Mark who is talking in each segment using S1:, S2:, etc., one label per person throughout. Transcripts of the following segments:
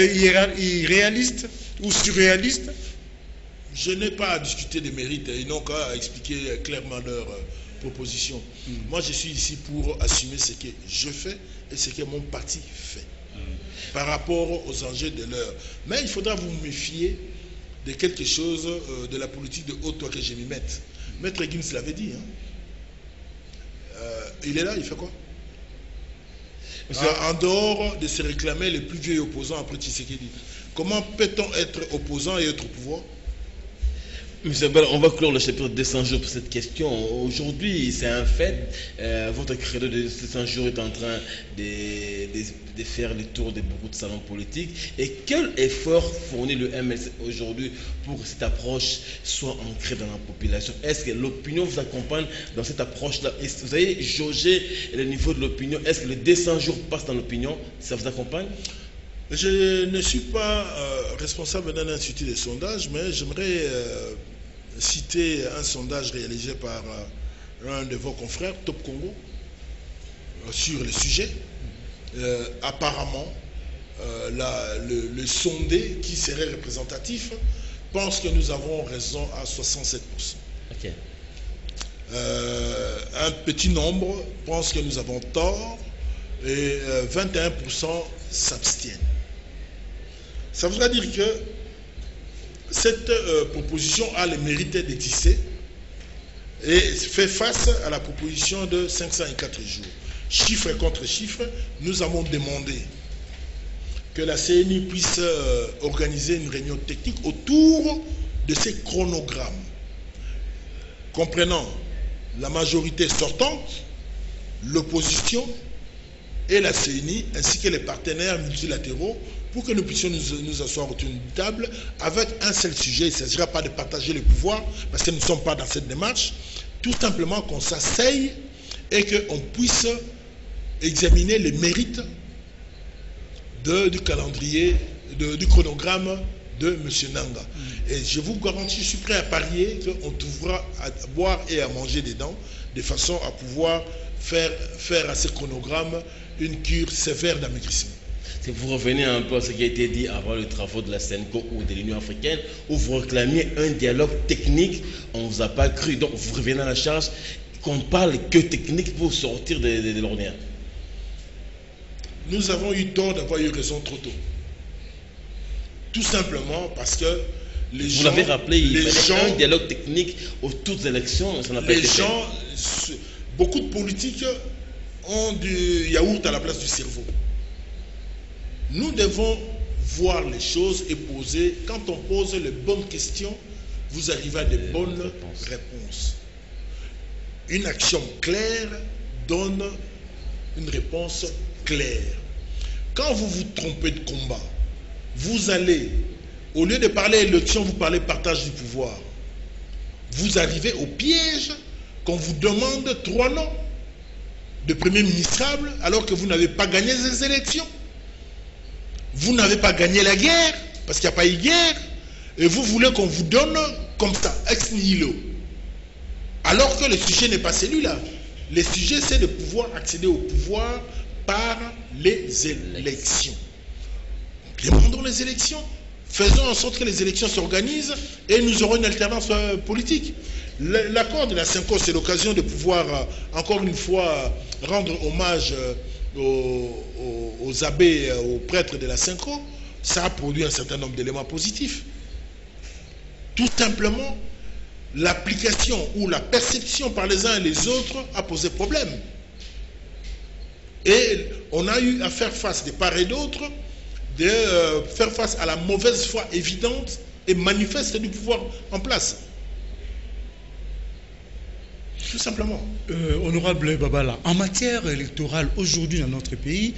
S1: irréaliste ou surréaliste?
S2: Je n'ai pas à discuter des mérites, ils n'ont qu'à expliquer clairement leur proposition. Moi, je suis ici pour assumer ce que je fais et ce que mon parti fait par rapport aux enjeux de l'heure. Mais il faudra vous méfier de quelque chose de la politique de haute toi que je m'y mette. Maître Gims l'avait dit. Il est là, il fait quoi? En dehors de se réclamer les plus vieux opposants après Tshisekedi. Comment peut-on être opposant et être au pouvoir?
S3: Monsieur Bell, on va clore le chapitre de 100 jours pour cette question. Aujourd'hui, c'est un fait. Votre credo de 100 jours est en train de faire le tour de beaucoup de salons politiques. Et quel effort fournit le MLC aujourd'hui pour que cette approche soit ancrée dans la population? Est-ce que l'opinion vous accompagne dans cette approche-là? Vous avez jaugé le niveau de l'opinion. Est-ce que les 200 jours passent dans l'opinion? Ça vous accompagne?
S2: Je ne suis pas responsable d'un institut de sondage, mais j'aimerais citer un sondage réalisé par un de vos confrères, Top Congo, sur le sujet. Apparemment, le sondé qui serait représentatif pense que nous avons raison à 67%.
S3: Okay.
S2: Un petit nombre pense que nous avons tort et 21% s'abstiennent. Ça voudrait dire que cette proposition a le mérite de tisser et fait face à la proposition de 504 jours. Chiffre contre chiffre, nous avons demandé que la CNI puisse organiser une réunion technique autour de ces chronogrammes, comprenant la majorité sortante, l'opposition et la CNI, ainsi que les partenaires multilatéraux, pour que nous puissions nous asseoir autour d'une table avec un seul sujet. Il ne s'agira pas de partager le pouvoir, parce que nous ne sommes pas dans cette démarche. Tout simplement qu'on s'asseye et qu'on puisse examiner les mérites du calendrier, du chronogramme de M. Nanga. Et je vous garantis, je suis prêt à parier qu'on trouvera à boire et à manger dedans, de façon à pouvoir faire à ce chronogramme une cure sévère d'amaigrissement.
S3: Si vous revenez un peu à ce qui a été dit avant les travaux de la CENCO ou de l'Union africaine, où vous réclamiez un dialogue technique, on ne vous a pas cru. Donc vous revenez à la charge qu'on parle que technique pour sortir de l'ornière.
S2: Nous avons eu tort d'avoir eu raison trop tôt. Tout simplement parce que les gens...
S3: Vous l'avez rappelé, il fallait un dialogue technique autour des élections, ça n'a pas été fait.
S2: Beaucoup de politiques ont du yaourt à la place du cerveau. Nous devons voir les choses et poser. Quand on pose les bonnes questions, vous arrivez à de bonnes réponses. Une action claire donne une réponse claire. Quand vous vous trompez de combat, vous allez, au lieu de parler élection, vous parlez partage du pouvoir. Vous arrivez au piège qu'on vous demande 3 noms de premier ministrable alors que vous n'avez pas gagné les élections. Vous n'avez pas gagné la guerre, parce qu'il n'y a pas eu guerre, et vous voulez qu'on vous donne comme ça, ex nihilo. Alors que le sujet n'est pas celui-là. Le sujet, c'est de pouvoir accéder au pouvoir par les élections. Demandons les élections. Faisons en sorte que les élections s'organisent et nous aurons une alternance politique. L'accord de la CENCO, c'est l'occasion de pouvoir, encore une fois, rendre hommage aux abbés, aux prêtres de la CENCO. Ça a produit un certain nombre d'éléments positifs. Tout simplement, l'application ou la perception par les uns et les autres a posé problème. Et on a eu à faire face de part et d'autre, de faire face à la mauvaise foi évidente et manifeste du pouvoir en place. Tout simplement.
S1: Honorable Babala, en matière électorale, aujourd'hui dans notre pays,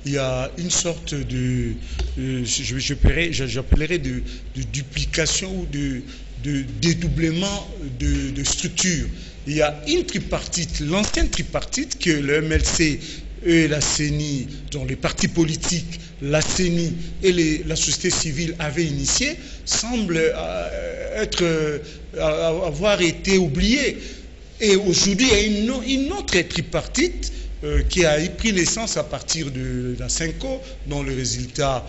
S1: il y a une sorte de, j'appellerais de duplication ou de dédoublement de structure. Il y a une tripartite, l'ancienne tripartite que le MLC et la CENI, dont les partis politiques, la CENI et la société civile avaient initié, semble avoir été oubliée. Et aujourd'hui, il y a une autre tripartite qui a pris naissance à partir de la Cinco, dont les résultats,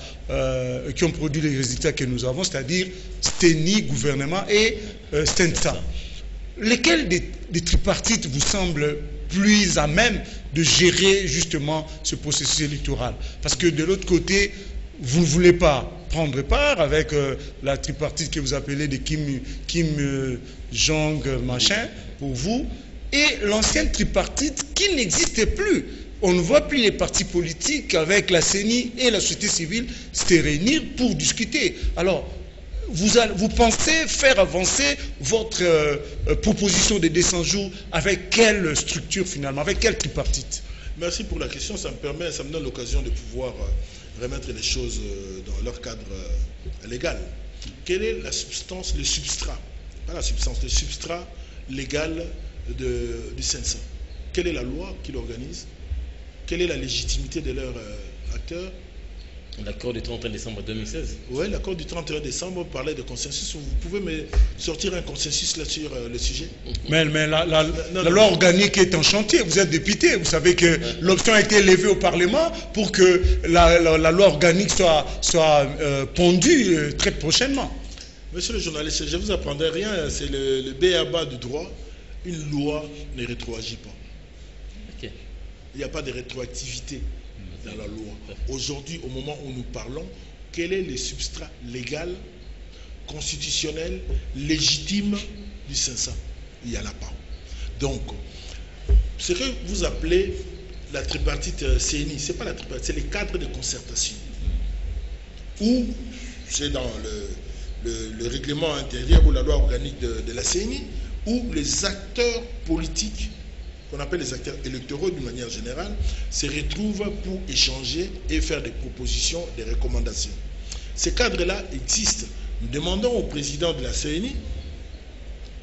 S1: qui ont produit les résultats que nous avons, c'est-à-dire STENI, gouvernement, et STENSA. Lesquels des tripartites vous semblent plus à même de gérer justement ce processus électoral? Parce que de l'autre côté, vous ne voulez pas prendre part avec la tripartite que vous appelez de Kim Jong machin pour vous, et l'ancienne tripartite qui n'existait plus. On ne voit plus les partis politiques avec la CENI et la société civile se réunir pour discuter. Alors, vous pensez faire avancer votre proposition de 200 jours avec quelle structure finalement, avec quelle tripartite?
S2: Merci pour la question, ça me donne l'occasion de pouvoir remettre les choses dans leur cadre légal. Quelle est la substance, le substrat, pas la substance, le substrat légal du CENSA? Quelle est la loi qui l'organise? Quelle est la légitimité de leur acteur?
S3: L'accord du 31 décembre 2016.
S2: Oui, l'accord du 31 décembre parlait de consensus. Vous pouvez me sortir un consensus là sur le sujet?
S1: Mais la loi organique est en chantier. Vous êtes député. Vous savez que l'option a été levée au Parlement pour que la loi organique soit pondue très prochainement.
S2: Monsieur le journaliste, je ne vous apprendrai rien. C'est le b.a.-ba du droit. Une loi ne rétroagit pas.
S3: Okay.
S2: Il n'y a pas de rétroactivité dans la loi. Aujourd'hui, au moment où nous parlons, quel est le substrat légal, constitutionnel, légitime du CENSA? Il n'y en a pas. Donc, ce que vous appelez la tripartite CENI, ce n'est pas la tripartite, c'est les cadres de concertation. Ou c'est dans le règlement intérieur ou la loi organique de la CENI, où les acteurs politiques, qu'on appelle les acteurs électoraux d'une manière générale, se retrouvent pour échanger et faire des propositions, des recommandations. Ces cadres-là existent. Nous demandons au président de la CENI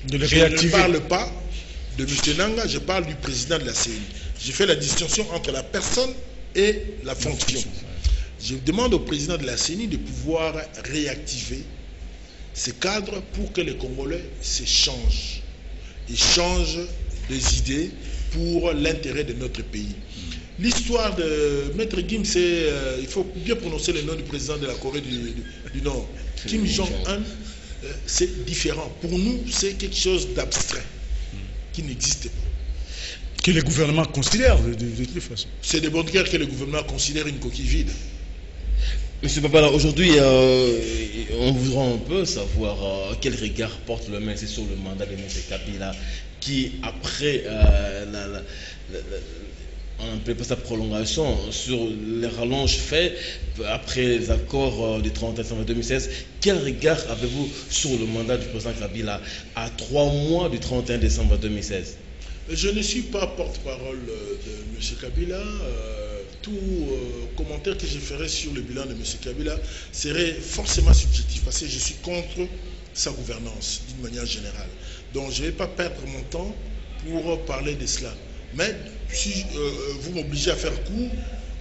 S1: de les réactiver.
S2: Je ne parle pas de M. Nanga, je parle du président de la CENI. Je fais la distinction entre la personne et la fonction. Je demande au président de la CENI de pouvoir réactiver ces cadres pour que les Congolais s'échangent, échangent des idées pour l'intérêt de notre pays. L'histoire de Maître Kim, c'est, il faut bien prononcer le nom du président de la Corée du Nord. Kim Jong-un, c'est différent. Pour nous, c'est quelque chose d'abstrait, qui n'existe pas.
S1: Que le gouvernement considère de toute façon.
S2: C'est de bonne guerre que le gouvernement considère une coquille vide.
S3: Monsieur Papala, aujourd'hui, on voudrait un peu savoir quel regard porte le MLC sur le mandat de M. Kabila, qui, après on appelle pas sa prolongation, sur les rallonges faits après les accords du 31 décembre 2016, quel regard avez-vous sur le mandat du président Kabila à 3 mois du 31 décembre 2016?
S2: Je ne suis pas porte-parole de M. Kabila. Tout commentaire que je ferai sur le bilan de M. Kabila serait forcément subjectif parce que je suis contre sa gouvernance d'une manière générale. Donc je ne vais pas perdre mon temps pour parler de cela. Mais si vous m'obligez à faire court,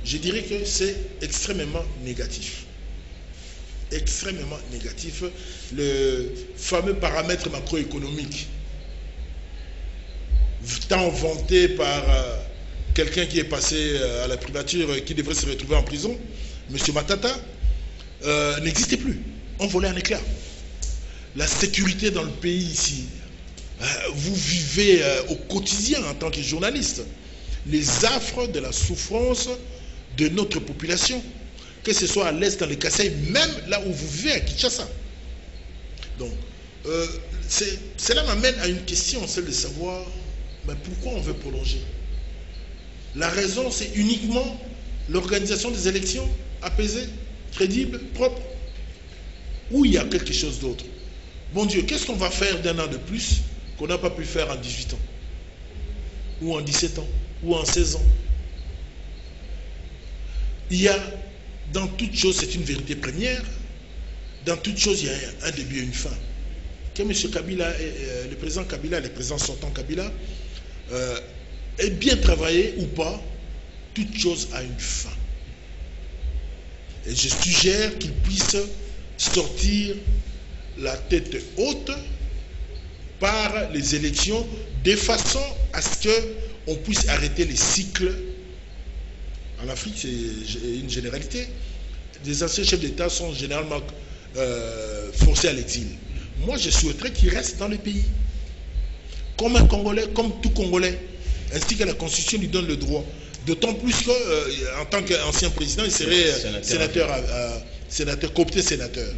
S2: je dirais que c'est extrêmement négatif. Extrêmement négatif. Le fameux paramètre macroéconomique, tant vanté par quelqu'un qui est passé à la primature et qui devrait se retrouver en prison, M. Matata, n'existait plus. On volait un éclat. La sécurité dans le pays ici, vous vivez au quotidien en tant que journaliste les affres de la souffrance de notre population, que ce soit à l'est, dans les Kasaï, même là où vous vivez, à Kinshasa. Donc, cela m'amène à une question, celle de savoir mais pourquoi on veut prolonger. La raison, c'est uniquement l'organisation des élections apaisées, crédibles, propres, ou il y a quelque chose d'autre. Bon Dieu, qu'est-ce qu'on va faire d'un an de plus qu'on n'a pas pu faire en 18 ans, ou en 17 ans, ou en 16 ans? Il y a, dans toute chose, c'est une vérité première, dans toute chose, il y a un début et une fin. Que M. Kabila, le président Kabila, le président sortant Kabila, ait bien travaillé ou pas, toute chose a une fin. Et je suggère qu'il puisse sortir la tête haute par les élections de façon à ce qu'on puisse arrêter les cycles En Afrique, c'est une généralité. Les anciens chefs d'État sont généralement forcés à l'exil. Moi, je souhaiterais qu'ils restent dans le pays. Comme un Congolais, comme tout Congolais. Ainsi que la Constitution lui donne le droit. D'autant plus qu'en tant qu'ancien président, il serait sénateur, coopté sénateur.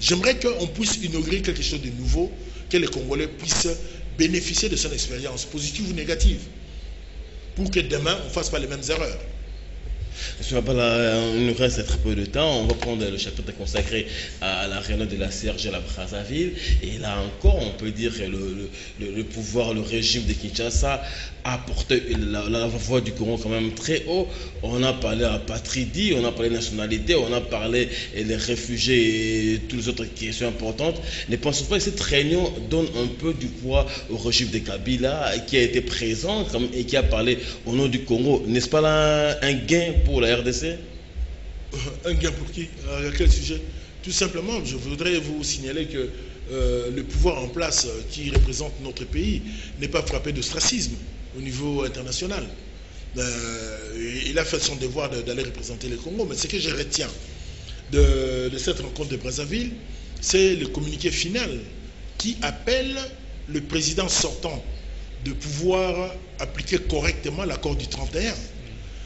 S2: J'aimerais qu'on puisse inaugurer quelque chose de nouveau, que les Congolais puissent bénéficier de son expérience, positive ou négative, pour que demain, on ne fasse pas les mêmes erreurs.
S3: Monsieur Abala, il nous reste très peu de temps. On va prendre le chapitre consacré à la réunion de la CRG à la Brazzaville. Et là encore, on peut dire que le pouvoir, le régime de Kinshasa a porté la voix du Congo quand même très haut. On a parlé à patrie, on a parlé de nationalité, on a parlé des réfugiés et toutes les autres questions importantes. Ne pensons pas que cette réunion donne un peu du poids au régime de Kabila qui a été présent et qui a parlé au nom du Congo. N'est-ce pas là un gain pour la RDC?
S2: Un gain pour qui? À quel sujet? Tout simplement, je voudrais vous signaler que le pouvoir en place qui représente notre pays n'est pas frappé d'ostracisme au niveau international. Il a fait son devoir d'aller représenter le Congo, mais ce que je retiens de cette rencontre de Brazzaville, c'est le communiqué final qui appelle le président sortant de pouvoir appliquer correctement l'accord du 31.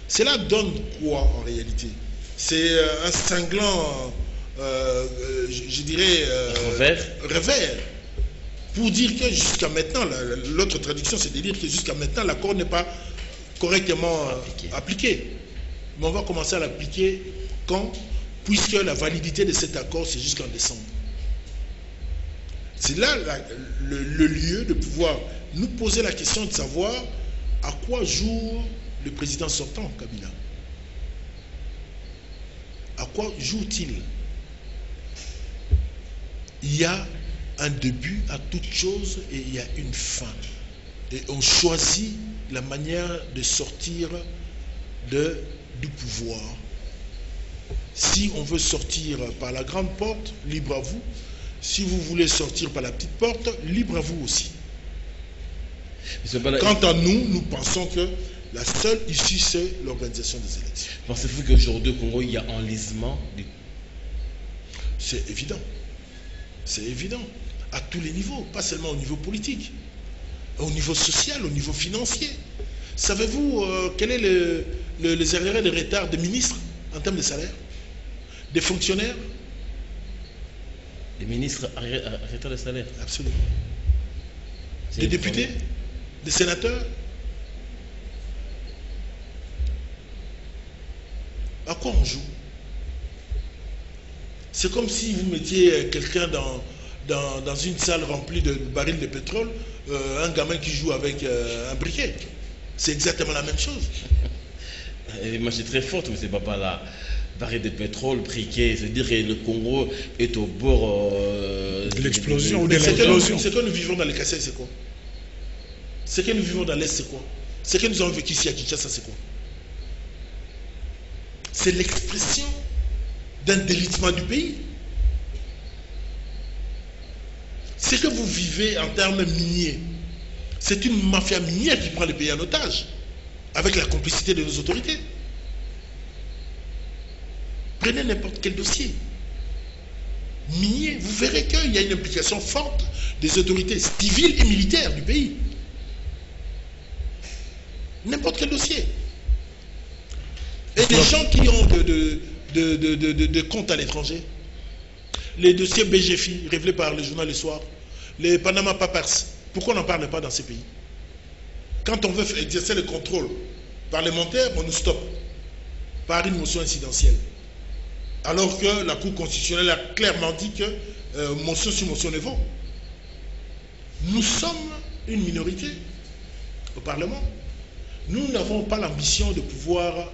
S2: Cela donne quoi en réalité? C'est un cinglant, je dirais, revers. Pour dire que jusqu'à maintenant, l'autre traduction, c'est de dire que jusqu'à maintenant, l'accord n'est pas correctement appliqué. Mais on va commencer à l'appliquer quand? Puisque la validité de cet accord, c'est jusqu'en décembre. C'est là le lieu de pouvoir nous poser la question de savoir à quoi joue le président sortant, Kabila. À quoi joue-t-il? Il y a un début à toute chose et il y a une fin. Et on choisit la manière de sortir du pouvoir. Si on veut sortir par la grande porte, libre à vous. Si vous voulez sortir par la petite porte, libre à vous aussi. Quant à nous, nous pensons que la seule issue, c'est l'organisation des élections.
S3: Pensez-vous qu'aujourd'hui au Congo, il y a enlisement?
S2: C'est évident. C'est évident. À tous les niveaux, pas seulement au niveau politique. Au niveau social, au niveau financier. Savez-vous quel est les arrêts de retard des ministres en termes de salaire? Des fonctionnaires?
S3: Des ministres arrêtent de salaire?
S2: Absolument. Des députés? Des sénateurs? À quoi on joue? C'est comme si vous mettiez quelqu'un dans une salle remplie de barils de pétrole, un gamin qui joue avec un briquet. C'est exactement la même chose.
S3: Moi, c'est très forte, mais c'est pas là. Barils de pétrole, briquet, c'est-à-dire que le Congo est au bord
S1: de l'explosion ou de l'implosion.
S2: Ce que nous vivons dans les Kassai, c'est quoi? Ce que nous vivons dans l'Est, c'est quoi? Ce que nous avons vécu ici à Kinshasa, c'est quoi? C'est l'expression d'un délitement du pays. Ce que vous vivez en termes miniers, c'est une mafia minière qui prend le pays en otage, avec la complicité de nos autorités. Prenez n'importe quel dossier minier, vous verrez qu'il y a une implication forte des autorités civiles et militaires du pays. N'importe quel dossier. Et des gens qui ont de comptes à l'étranger. Les dossiers BGFI, révélés par le journal Le Soir. Les Panama Papers. Pourquoi on n'en parle pas dans ces pays? Quand on veut exercer le contrôle parlementaire, on nous stoppe par une motion incidentielle. Alors que la Cour constitutionnelle a clairement dit que motion sur motion ne vaut. Nous sommes une minorité au Parlement. Nous n'avons pas l'ambition de pouvoir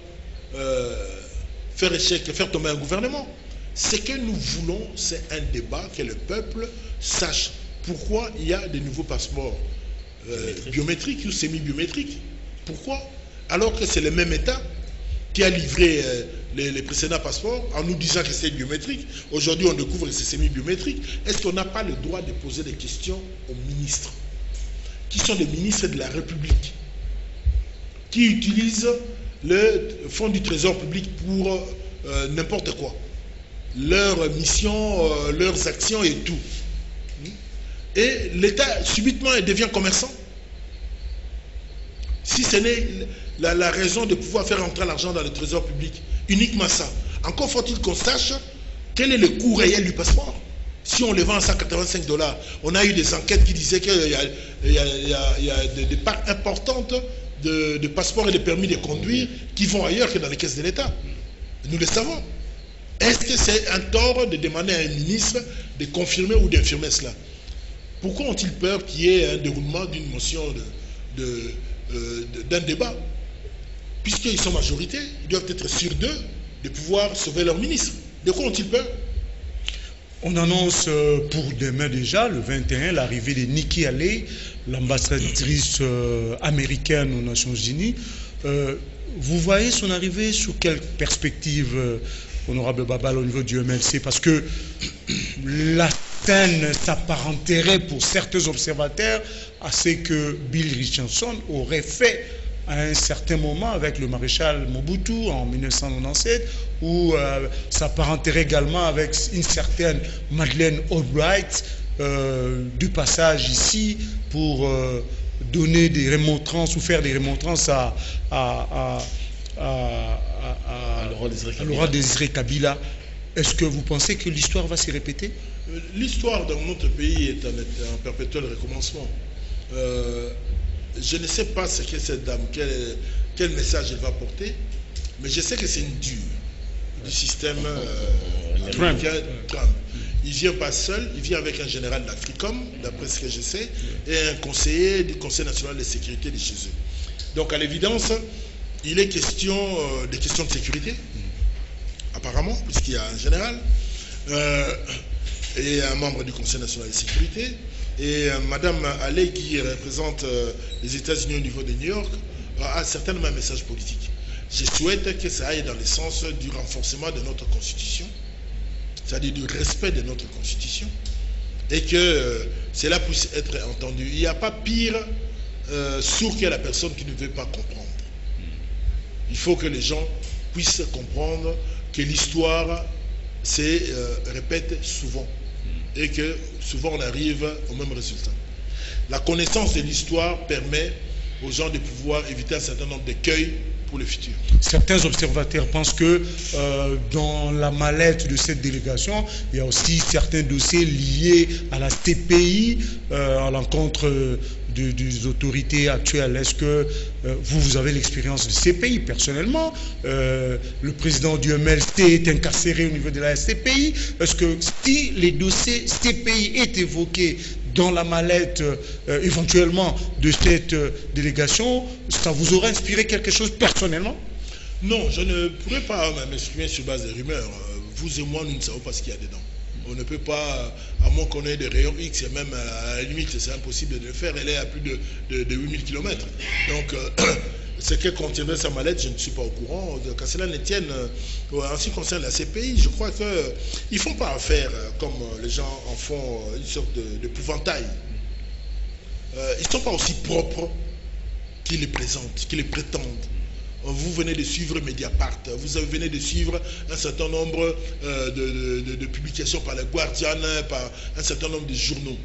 S2: faire échec, faire tomber un gouvernement. Ce que nous voulons, c'est un débat, que le peuple sache pourquoi il y a de nouveaux passeports biométriques ou semi-biométriques. Pourquoi? Alors que c'est le même État qui a livré les précédents passeports en nous disant que c'est biométrique. Aujourd'hui, on découvre que c'est semi-biométrique. Est-ce qu'on n'a pas le droit de poser des questions aux ministres, qui sont des ministres de la République, qui utilisent le fonds du trésor public pour n'importe quoi. Leurs missions, leurs actions et tout. Et l'État, subitement, devient commerçant. Si ce n'est la raison de pouvoir faire entrer l'argent dans le trésor public, uniquement ça. Encore faut-il qu'on sache quel est le coût réel du passeport. Si on le vend à 185 $, on a eu des enquêtes qui disaient qu'il y a des parts importantes de passeports et de permis de conduire qui vont ailleurs que dans les caisses de l'État. Nous le savons. Est-ce que c'est un tort de demander à un ministre de confirmer ou d'infirmer cela? Pourquoi ont-ils peur qu'il y ait un déroulement d'une motion d'un débat? Puisqu'ils sont majorité, ils doivent être sûrs d'eux de pouvoir sauver leur ministre. De quoi ont-ils peur?
S1: On annonce pour demain déjà, le 21, l'arrivée de Nikki Haley, l'ambassadrice américaine aux Nations Unies. Vous voyez son arrivée sous quelle perspective, honorable Babal, au niveau du MLC? Parce que la scène s'apparenterait pour certains observateurs à ce que Bill Richardson aurait fait à un certain moment avec le maréchal Mobutu en 1997, où s'apparenterait également avec une certaine Madeleine Albright du passage ici pour donner des remontrances ou faire des remontrances à Laurent Désiré Kabila. Est-ce que vous pensez que l'histoire va se répéter?
S2: L'histoire dans notre pays est un perpétuel recommencement. Je ne sais pas ce que cette dame, quel message elle va porter, mais je sais que c'est une dure du système américain Trump. Il ne vient pas seul, il vient avec un général d'Africom, d'après ce que je sais, et un conseiller du Conseil national de sécurité de chez eux. Donc à l'évidence, il est question des questions de sécurité, apparemment, puisqu'il y a un général et un membre du Conseil national de sécurité. Et Madame Haley, qui représente les États-Unis au niveau de New York, a certainement un message politique. Je souhaite que ça aille dans le sens du renforcement de notre Constitution, c'est-à-dire du respect de notre Constitution, et que cela puisse être entendu. Il n'y a pas pire sourd que la personne qui ne veut pas comprendre. Il faut que les gens puissent comprendre que l'histoire se répète souvent, et que souvent on arrive au même résultat. La connaissance de l'histoire permet aux gens de pouvoir éviter un certain nombre d'écueils pour le futur.
S1: Certains observateurs pensent que dans la mallette de cette délégation, il y a aussi certains dossiers liés à la CPI, à l'encontre des autorités actuelles. Est-ce que vous avez l'expérience de CPI personnellement? Le président du MLC est incarcéré au niveau de la CPI. Est-ce que si les dossiers CPI est évoqué dans la mallette éventuellement de cette délégation, ça vous aurait inspiré quelque chose personnellement?
S2: Non, je ne pourrais pas m'exprimer sur base de rumeurs. Vous et moi, nous ne savons pas ce qu'il y a dedans. On ne peut pas, à moins qu'on ait des rayons X, et même à la limite, c'est impossible de le faire. Elle est à plus de 8000 km. Donc, ce que contiendrait sa mallette, je ne suis pas au courant. Qu'à cela ne tienne, en ce qui concerne la CPI, je crois qu'ils ne font pas affaire comme les gens en font une sorte d'épouvantail. Ils ne sont pas aussi propres qu'ils les présentent, qu'ils les prétendent. Vous venez de suivre Mediapart, vous venez de suivre un certain nombre de publications par le Guardian, par un certain nombre de journaux.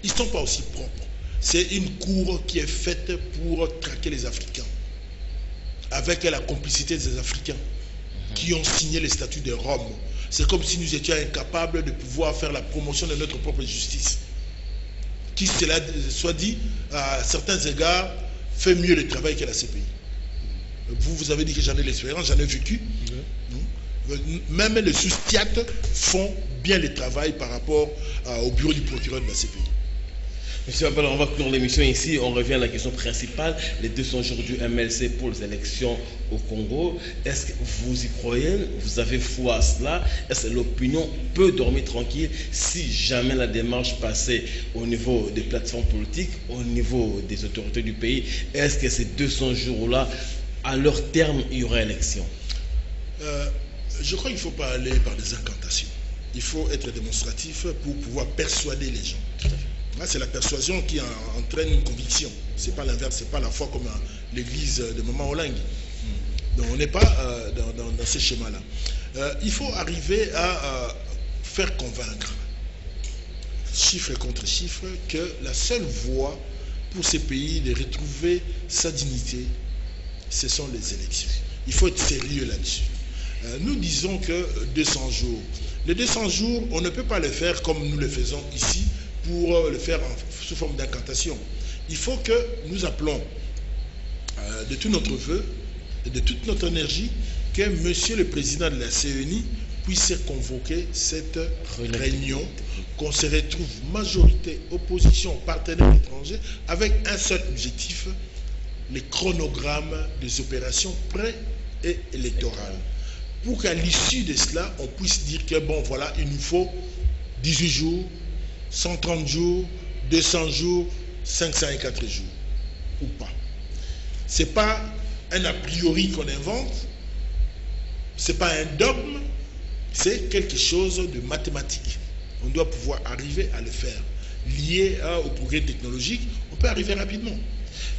S2: Ils ne sont pas aussi propres. C'est une cour qui est faite pour traquer les Africains, avec la complicité des Africains qui ont signé les statuts de Rome. C'est comme si nous étions incapables de pouvoir faire la promotion de notre propre justice, qui, cela soit dit, à certains égards, fait mieux le travail que la CPI. Vous avez dit que j'en ai l'expérience, j'en ai vécu. Même les sous-stiat font bien le travail par rapport au bureau du procureur de la CPI.
S3: Monsieur Babal, on va clore l'émission ici. On revient à la question principale, les 200 jours du MLC pour les élections au Congo. Est-ce que vous y croyez? Vous avez foi à cela? Est-ce que l'opinion peut dormir tranquille si jamais la démarche passait au niveau des plateformes politiques, au niveau des autorités du pays? Est-ce que ces 200 jours-là, à leur terme, il y aura élection?
S2: Je crois qu'il ne faut pas aller par des incantations. Il faut être démonstratif pour pouvoir persuader les gens. C'est la persuasion qui entraîne une conviction. Ce n'est pas l'inverse, ce n'est pas la foi comme l'église de Maman Olingue. Donc on n'est pas dans ce schéma-là. Il faut arriver à faire convaincre, chiffre contre chiffre, que la seule voie pour ces pays de retrouver sa dignité, ce sont les élections. Il faut être sérieux là-dessus. Nous disons que 200 jours. Les 200 jours, on ne peut pas le faire comme nous le faisons ici pour le faire sous forme d'incantation. Il faut que nous appelons de tout notre vœu et de toute notre énergie que Monsieur le Président de la CENI puisse convoquer cette réunion, qu'on se retrouve majorité, opposition, partenaires étrangers, avec un seul objectif, le chronogramme des opérations pré- et électorales. Pour qu'à l'issue de cela, on puisse dire que bon, voilà, il nous faut 18 jours, 130 jours, 200 jours, 504 jours, ou pas. Ce n'est pas un a priori qu'on invente, ce n'est pas un dogme, c'est quelque chose de mathématique. On doit pouvoir arriver à le faire. Lié au progrès technologique, on peut arriver rapidement.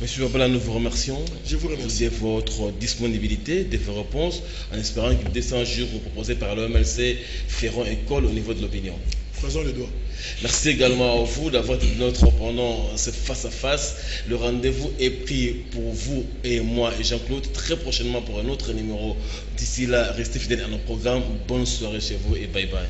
S3: Monsieur Babala, nous vous remercions.
S2: Je vous remercie.
S3: De votre disponibilité, de vos réponses, en espérant que les 200 jours proposés par le MLC feront école au niveau de l'opinion.
S2: Croisons le doigt.
S3: Merci également à vous d'avoir été notre pendant ce face-à-face. Le rendez-vous est pris pour vous et moi et Jean-Claude très prochainement pour un autre numéro. D'ici là, restez fidèles à nos programmes. Bonne soirée chez vous et bye bye.